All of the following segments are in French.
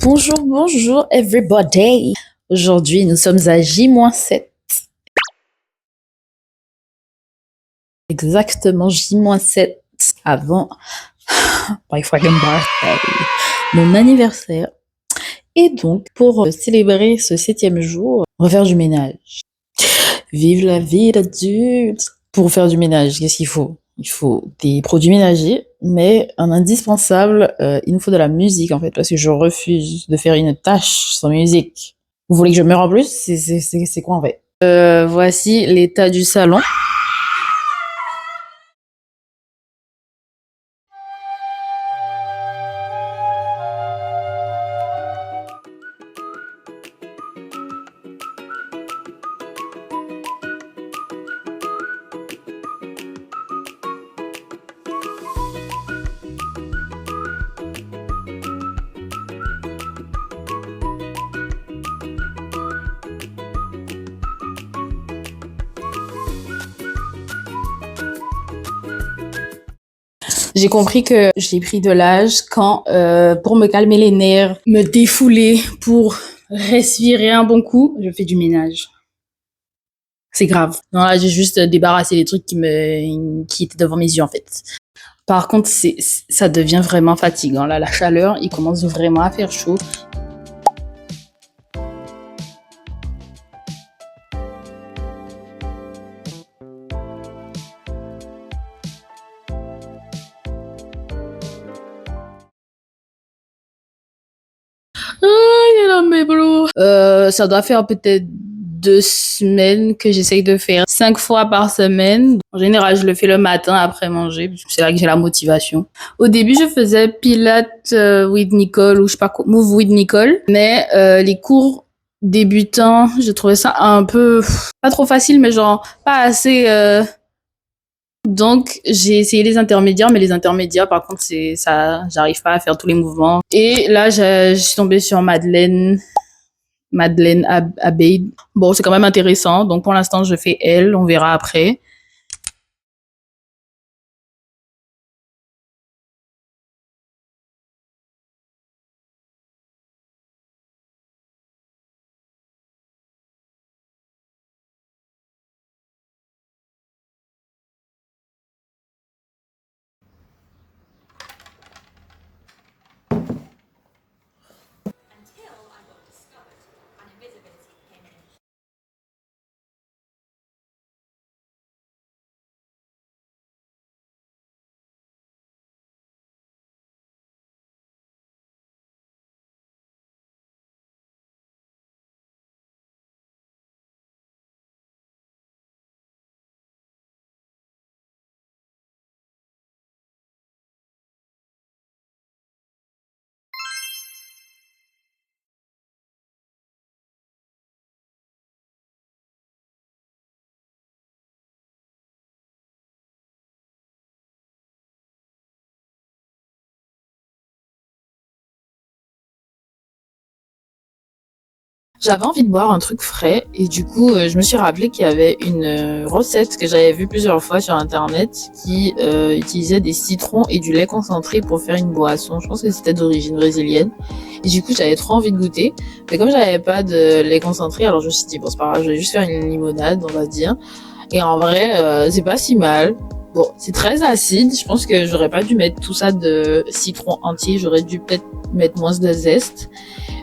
Bonjour, bonjour everybody. Aujourd'hui, nous sommes à J-7. Exactement J-7 avant my fucking birthday, mon anniversaire. Et donc, pour célébrer ce 7e jour, on va faire du ménage. Vive la vie d'adulte. Pour faire du ménage, qu'est-ce qu'il faut? Il faut des produits ménagers, mais un indispensable, il nous faut de la musique en fait, parce que je refuse de faire une tâche sans musique. Vous voulez que je meure en plus? C'est quoi en fait? Voici l'état du salon. J'ai compris que j'ai pris de l'âge quand, pour me calmer les nerfs, me défouler, pour respirer un bon coup, je fais du ménage. C'est grave. Non, là, j'ai juste débarrassé les trucs qui étaient devant mes yeux, en fait. Par contre, ça devient vraiment fatigant. Là, la chaleur, il commence vraiment à faire chaud. Ça doit faire peut-être 2 semaines que j'essaye de faire 5 fois par semaine. En général, je le fais le matin après manger, parce que c'est là que j'ai la motivation. Au début, je faisais Pilates with Nicole, ou je sais pas quoi, Move with Nicole. Mais les cours débutants, je trouvais ça un peu, pas trop facile, mais genre pas assez... Donc, j'ai essayé les intermédiaires, mais les intermédiaires, par contre, c'est ça, j'arrive pas à faire tous les mouvements. Et là, je suis tombée sur Madeleine Abeid. Bon, c'est quand même intéressant. Donc, pour l'instant, je fais elle. On verra après. J'avais envie de boire un truc frais et du coup, je me suis rappelé qu'il y avait une recette que j'avais vue plusieurs fois sur internet qui utilisait des citrons et du lait concentré pour faire une boisson. Je pense que c'était d'origine brésilienne. Et du coup, j'avais trop envie de goûter. Mais comme j'avais pas de lait concentré, alors je me suis dit, bon, c'est pas grave, je vais juste faire une limonade, on va dire. Et en vrai, c'est pas si mal. Bon, c'est très acide. Je pense que j'aurais pas dû mettre tout ça de citron entier. J'aurais dû peut-être mettre moins de zeste.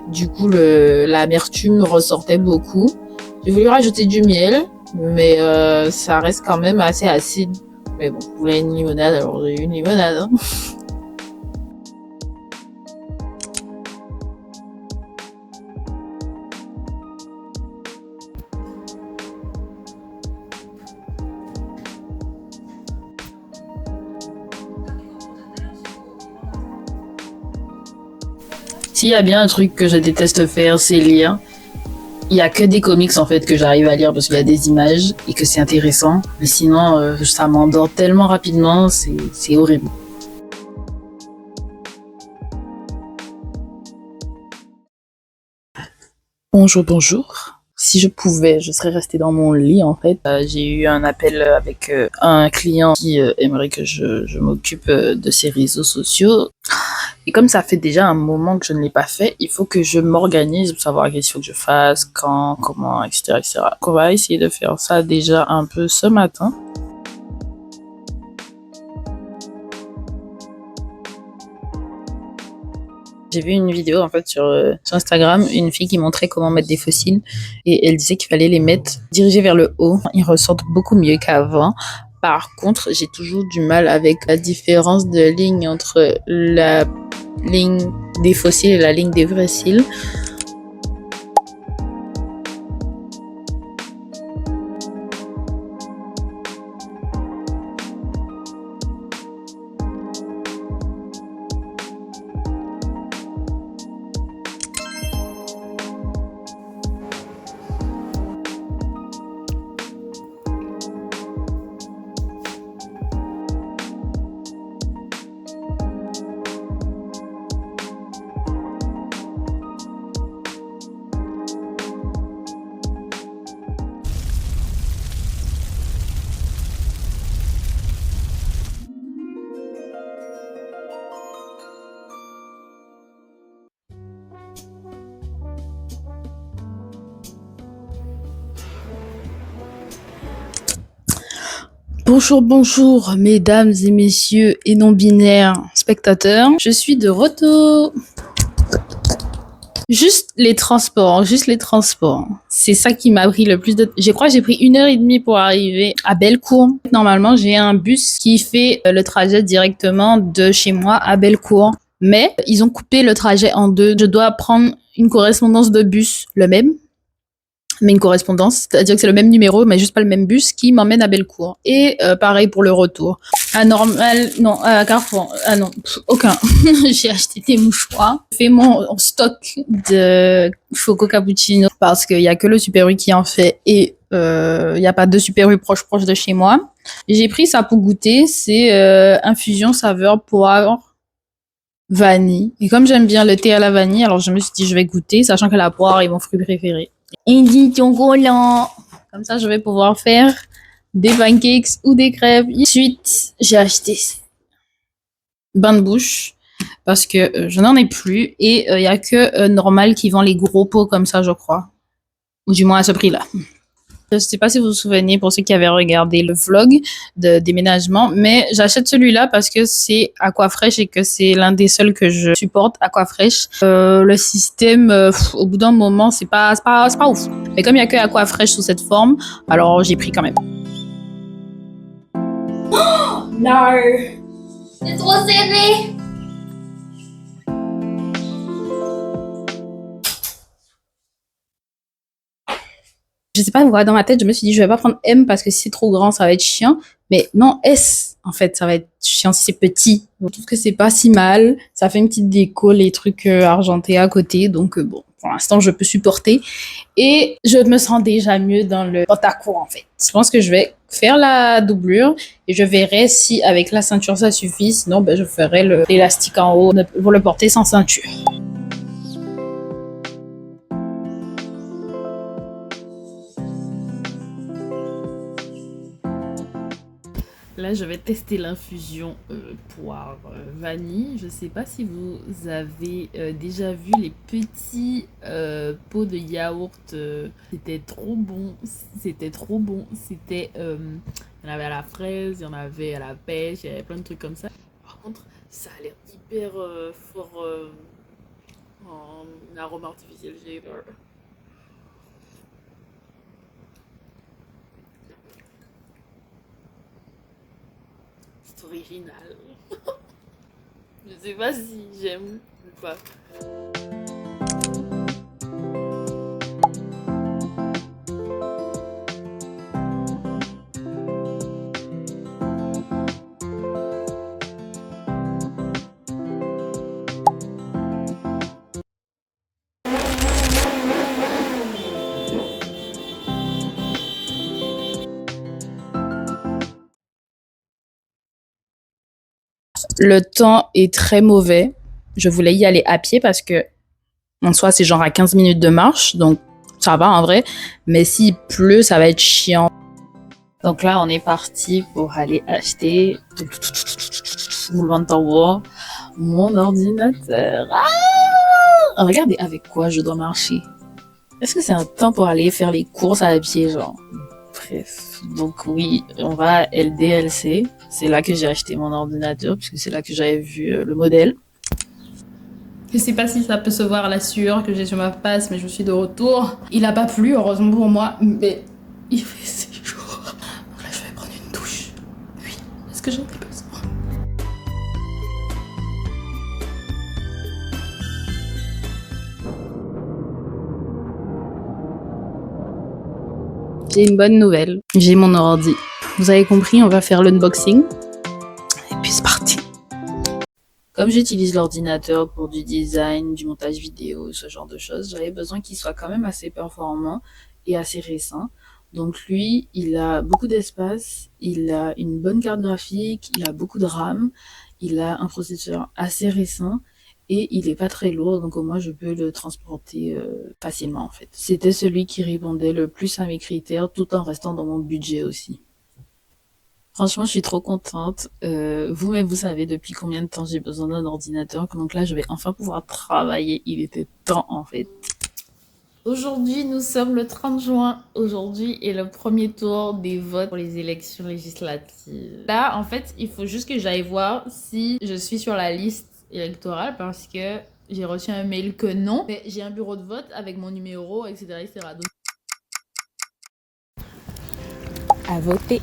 Du coup, l'amertume ressortait beaucoup. J'ai voulu rajouter du miel, mais ça reste quand même assez acide. Mais bon, je voulais une limonade, alors j'ai eu une limonade. Hein. S'il y a bien un truc que je déteste faire, c'est lire. Il y a que des comics en fait que j'arrive à lire parce qu'il y a des images et que c'est intéressant. Mais sinon, ça m'endort tellement rapidement, c'est horrible. Bonjour, bonjour. Si je pouvais, je serais restée dans mon lit en fait. J'ai eu un appel avec un client qui aimerait que je m'occupe de ses réseaux sociaux. Et comme ça fait déjà un moment que je ne l'ai pas fait, il faut que je m'organise pour savoir qu'est-ce qu'il faut que je fasse, quand, comment, etc., etc. On va essayer de faire ça déjà un peu ce matin. J'ai vu une vidéo en fait sur Instagram, une fille qui montrait comment mettre des fossiles et elle disait qu'il fallait les mettre dirigés vers le haut. Ils ressortent beaucoup mieux qu'avant. Par contre, j'ai toujours du mal avec la différence de ligne entre la ligne des fossiles et la ligne des vrais cils. Bonjour, bonjour, mesdames et messieurs et non-binaires spectateurs. Je suis de retour. Juste les transports. C'est ça qui m'a pris le plus de... Je crois que j'ai pris 1h30 pour arriver à Bellecour. Normalement, j'ai un bus qui fait le trajet directement de chez moi à Bellecour. Mais ils ont coupé le trajet en deux. Je dois prendre une correspondance de bus, le même, mais une correspondance, c'est-à-dire que c'est le même numéro, mais juste pas le même bus qui m'emmène à Bellecour. Et pareil pour le retour. À Normal, non, à Carrefour, non, aucun. J'ai acheté des mouchoirs, fait mon stock de Choco Cappuccino parce qu'il y a que le Super U qui en fait et il y a pas de Super U proche de chez moi. J'ai pris ça pour goûter, c'est infusion saveur poire vanille. Et comme j'aime bien le thé à la vanille, alors je me suis dit je vais goûter, sachant que la poire est mon fruit préféré. Indition collant. Comme ça, je vais pouvoir faire des pancakes ou des crêpes. Ensuite, j'ai acheté bain de bouche parce que je n'en ai plus et il y a que Normal qui vend les gros pots comme ça, je crois. Ou du moins à ce prix-là. Je ne sais pas si vous vous souvenez, pour ceux qui avaient regardé le vlog de déménagement, mais j'achète celui-là parce que c'est Aquafresh et que c'est l'un des seuls que je supporte, Aquafresh. Le système, au bout d'un moment, c'est pas ouf. Mais comme il n'y a que Aquafresh sous cette forme, alors j'ai pris quand même. Non, c'est trop serré. Je sais pas pourquoi dans ma tête, je me suis dit je vais pas prendre M parce que si c'est trop grand, ça va être chiant. Mais non, S, en fait, ça va être chiant si c'est petit. Je trouve que c'est pas si mal. Ça fait une petite déco, les trucs argentés à côté. Donc bon, pour l'instant, je peux supporter. Et je me sens déjà mieux dans le pantacourt, en fait. Je pense que je vais faire la doublure et je verrai si avec la ceinture ça suffit. Sinon, ben, je ferai l'élastique en haut pour le porter sans ceinture. Là, je vais tester l'infusion poire vanille. Je sais pas si vous avez déjà vu les petits pots de yaourt. C'était trop bon. C'était trop bon. C'était, il y en avait à la fraise, il y en avait à la pêche, il y avait plein de trucs comme ça. Par contre, ça a l'air hyper fort en arôme artificiel. J'ai peur. Original. Je sais pas si j'aime ou pas. Le temps est très mauvais. Je voulais y aller à pied parce que en soi, c'est genre à 15 minutes de marche. Donc, Ça va en vrai, mais s'il pleut, ça va être chiant. Donc là, on est parti pour aller acheter, roulement de tambour, mon ordinateur. Ah, regardez avec quoi je dois marcher. Est-ce que c'est un temps pour aller faire les courses à pied, genre? Bref, donc oui, on va à LDLC. C'est là que j'ai acheté mon ordinateur, puisque c'est là que j'avais vu le modèle. Je sais pas si ça peut se voir à la sueur que j'ai sur ma face, mais je suis de retour. Il a pas plu, heureusement pour moi, mais il fait si chaud. Donc là, je vais prendre une douche. Oui, est-ce que j'en ai besoin? J'ai une bonne nouvelle. J'ai mon ordi. Vous avez compris, on va faire l'unboxing. Et puis c'est parti. Comme j'utilise l'ordinateur pour du design, du montage vidéo, ce genre de choses, j'avais besoin qu'il soit quand même assez performant et assez récent. Donc lui, il a beaucoup d'espace, il a une bonne carte graphique, il a beaucoup de RAM, il a un processeur assez récent et il est pas très lourd, donc au moins je peux le transporter facilement en fait. C'était celui qui répondait le plus à mes critères tout en restant dans mon budget aussi. Franchement, je suis trop contente. Vous-même, vous savez depuis combien de temps j'ai besoin d'un ordinateur. Donc là, je vais enfin pouvoir travailler. Il était temps, en fait. Aujourd'hui, nous sommes le 30 juin. Aujourd'hui est le premier tour des votes pour les élections législatives. Là, en fait, il faut juste que j'aille voir si je suis sur la liste électorale parce que j'ai reçu un mail que non. Mais j'ai un bureau de vote avec mon numéro, etc., etc. Donc... à voter.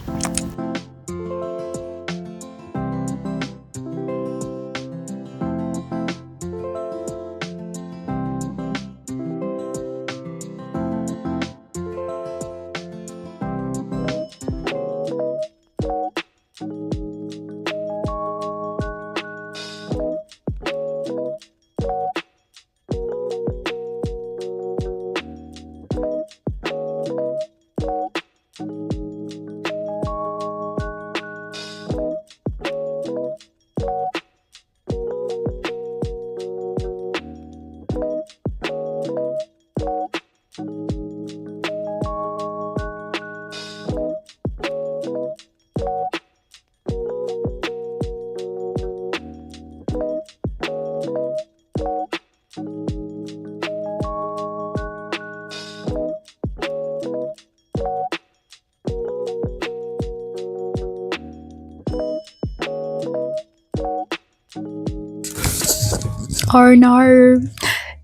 Oh no!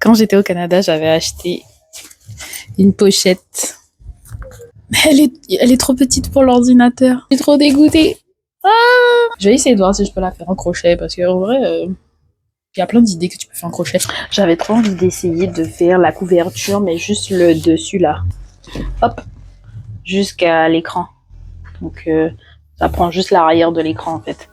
Quand j'étais au Canada, j'avais acheté une pochette. Elle est trop petite pour l'ordinateur. Je suis trop dégoûtée. Je vais essayer de voir si je peux la faire en crochet parce qu'en vrai, il y a plein d'idées que tu peux faire en crochet. J'avais trop envie d'essayer de faire la couverture, mais juste le dessus là. Hop, jusqu'à l'écran. Donc ça prend juste l'arrière de l'écran en fait.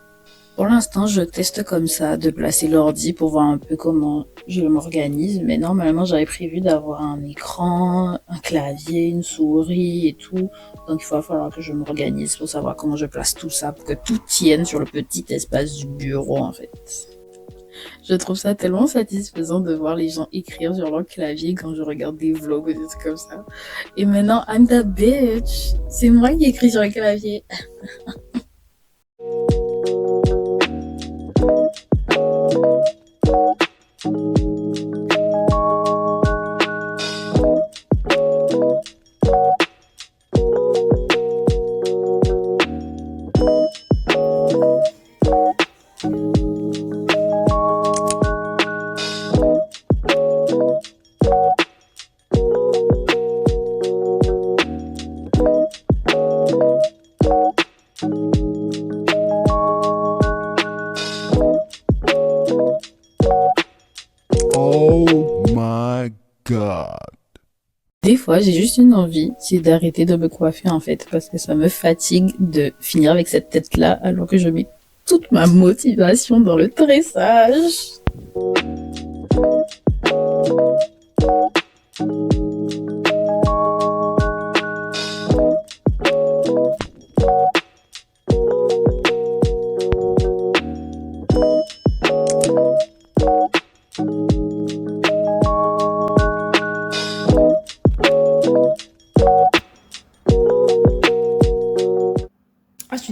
Pour l'instant, je teste comme ça de placer l'ordi pour voir un peu comment je m'organise. Mais normalement, j'avais prévu d'avoir un écran, un clavier, une souris et tout. Donc, il va falloir que je m'organise pour savoir comment je place tout ça pour que tout tienne sur le petit espace du bureau, en fait. Je trouve ça tellement satisfaisant de voir les gens écrire sur leur clavier quand je regarde des vlogs ou des trucs comme ça. Et maintenant, I'm the bitch. C'est moi qui écris sur le clavier. Oh my God. Des fois, j'ai juste une envie, c'est d'arrêter de me coiffer en fait, parce que ça me fatigue de finir avec cette tête-là alors que je mets toute ma motivation dans le tressage.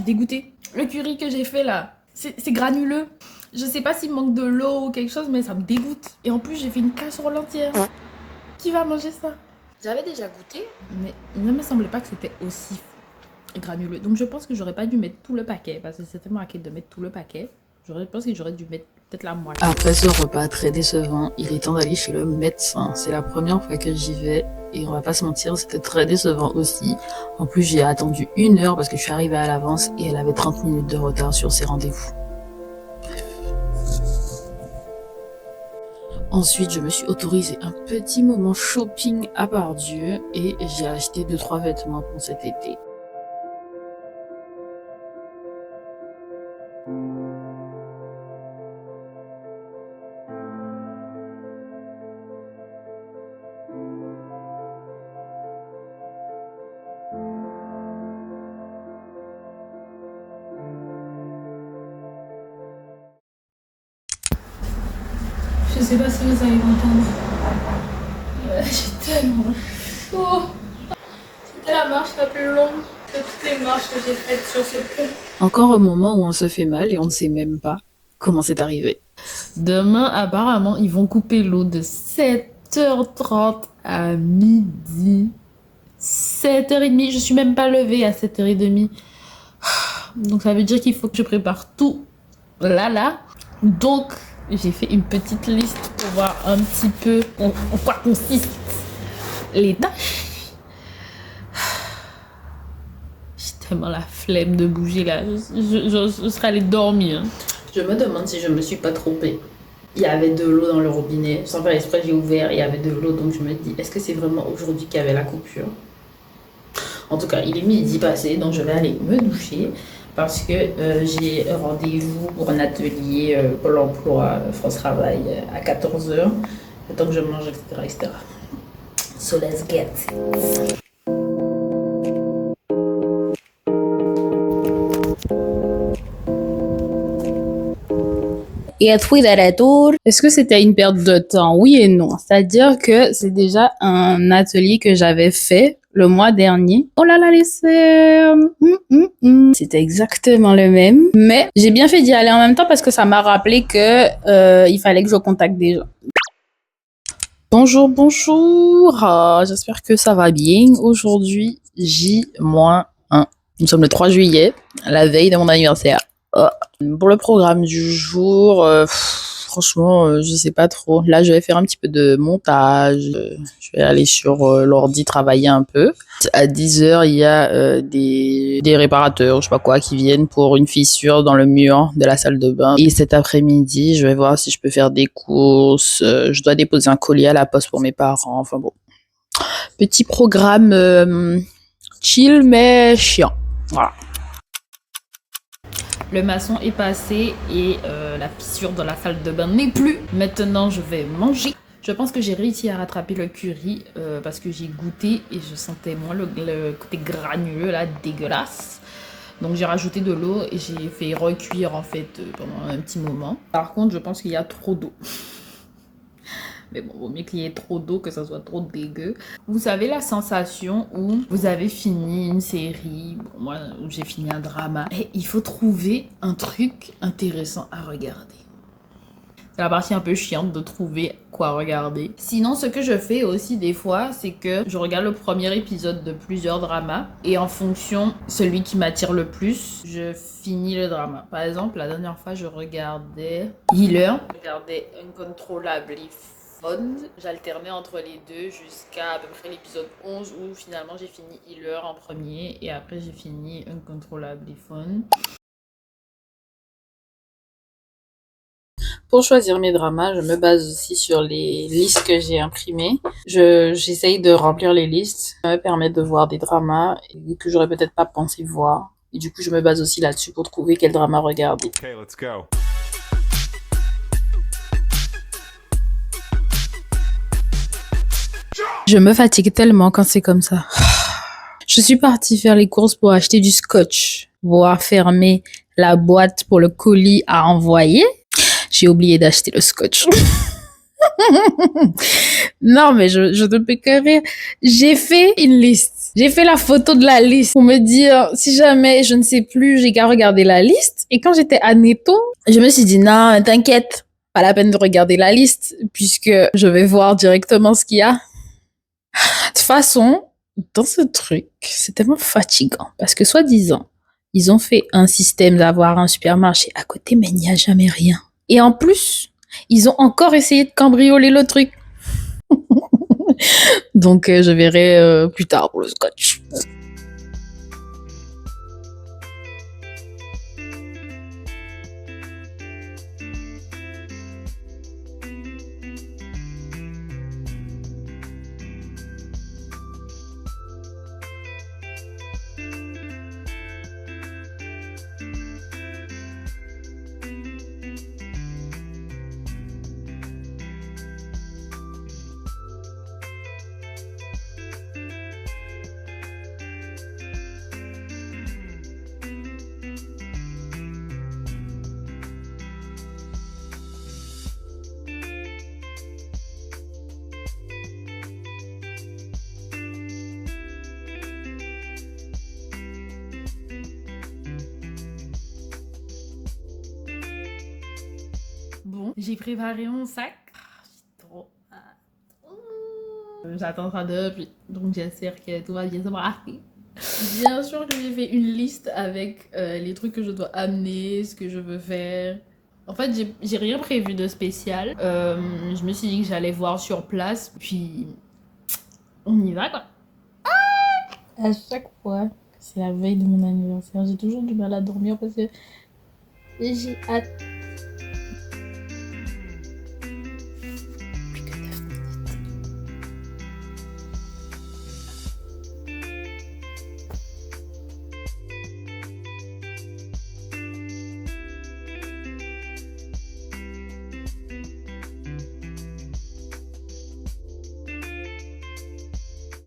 dégoûtée. Le curry que j'ai fait là, c'est granuleux. Je sais pas s'il manque de l'eau ou quelque chose, mais ça me dégoûte. Et en plus, j'ai fait une casserole entière. Qui va manger ça? J'avais déjà goûté, mais il ne me semblait pas que c'était aussi granuleux. Donc je pense que j'aurais pas dû mettre tout le paquet, parce que c'était marqué de mettre tout le paquet. Je pense que j'aurais dû mettre peut-être la moitié. Après ce repas très décevant, il est temps d'aller chez le médecin. C'est la première fois que j'y vais et on va pas se mentir, c'était très décevant aussi. En plus, j'ai attendu 1 heure parce que je suis arrivée à l'avance et elle avait 30 minutes de retard sur ses rendez-vous. Ensuite, je me suis autorisé un petit moment shopping à Pardieu et j'ai acheté 2-3 vêtements pour cet été. Je sais pas si vous allez m'entendre. J'ai tellement chaud. C'était la marche la plus longue de toutes les marches que j'ai faites sur ce pont. Encore un moment où on se fait mal et on ne sait même pas comment c'est arrivé. Demain, apparemment, ils vont couper l'eau de 7h30 à midi. 7h30, je suis même pas levée à 7h30. Donc ça veut dire qu'il faut que je prépare tout là. Donc j'ai fait une petite liste pour voir un petit peu en quoi consistent les tâches. J'ai tellement la flemme de bouger là. Je serais allée dormir. Je me demande si je me suis pas trompée. Il y avait de l'eau dans le robinet. Sans faire exprès, j'ai ouvert, il y avait de l'eau. Donc je me dis, est-ce que c'est vraiment aujourd'hui qu'il y avait la coupure? En tout cas, il est midi passé, donc je vais aller me doucher parce que j'ai rendez-vous pour un atelier pour l'emploi France Travail à 14h. Le temps que je mange, etc. So let's get it. Et fui de retour. Est-ce que c'était une perte de temps? Oui et non. C'est-à-dire que c'est déjà un atelier que j'avais fait le mois dernier. Oh là là, les cernes. C'était exactement le même. Mais j'ai bien fait d'y aller en même temps parce que ça m'a rappelé que il fallait que je contacte des gens. Bonjour. J'espère que ça va bien. Aujourd'hui, J-1. Nous sommes le 3 juillet, la veille de mon anniversaire. Pour le programme du jour, franchement, je sais pas trop. Là, je vais faire un petit peu de montage. Je vais aller sur l'ordi travailler un peu. À 10h, il y a des réparateurs, je sais pas quoi, qui viennent pour une fissure dans le mur de la salle de bain. Et cet après-midi, je vais voir si je peux faire des courses. Je dois déposer un colis à la poste pour mes parents. Enfin bon, petit programme chill mais chiant. Voilà. Le maçon est passé et la fissure dans la salle de bain n'est plus. Maintenant, je vais manger. Je pense que j'ai réussi à rattraper le curry parce que j'ai goûté et je sentais moins le côté granuleux là, dégueulasse. Donc j'ai rajouté de l'eau et j'ai fait recuire en fait pendant un petit moment. Par contre, je pense qu'il y a trop d'eau. Mais bon, vaut mieux qu'il y ait trop d'eau que ça soit trop dégueu. Vous savez la sensation où vous avez fini une série, bon, moi j'ai fini un drama, et il faut trouver un truc intéressant à regarder. C'est la partie un peu chiante de trouver quoi regarder. Sinon, ce que je fais aussi des fois, c'est que je regarde le premier épisode de plusieurs dramas et en fonction, celui qui m'attire le plus, je finis le drama. Par exemple, la dernière fois, je regardais Healer, je regardais Uncontrollably Fond. J'alternais entre les deux jusqu'à à peu près l'épisode 11 où finalement j'ai fini Healer en premier et après j'ai fini Uncontrollably Fond. Pour choisir mes dramas, je me base aussi sur les listes que j'ai imprimées. J'essaye de remplir les listes. Ça me permet de voir des dramas que j'aurais peut-être pas pensé voir. Et du coup, je me base aussi là-dessus pour trouver quel drama regarder. Okay, let's go. Je me fatigue tellement quand c'est comme ça. Je suis partie faire les courses pour acheter du scotch, pour fermer la boîte pour le colis à envoyer. J'ai oublié d'acheter le scotch. Non, mais je ne peux que rire. J'ai fait une liste. J'ai fait la photo de la liste pour me dire, si jamais je ne sais plus, j'ai qu'à regarder la liste. Et quand j'étais à Netto, je me suis dit, non, t'inquiète, pas la peine de regarder la liste, puisque je vais voir directement ce qu'il y a. De toute façon, dans ce truc, c'est tellement fatigant, parce que soi-disant, ils ont fait un système d'avoir un supermarché à côté, mais il n'y a jamais rien. Et en plus, ils ont encore essayé de cambrioler le truc. Donc, je verrai plus tard pour le scotch. Bon, j'ai préparé mon sac. J'ai trop hâte. J'attends ça depuis, donc j'espère que tout va bien se passer. Bien sûr que j'ai fait une liste avec les trucs que je dois amener, ce que je veux faire. En fait, j'ai rien prévu de spécial. Je me suis dit que j'allais voir sur place, puis on y va quoi. À chaque fois que c'est la veille de mon anniversaire, j'ai toujours du mal à dormir parce que j'ai hâte.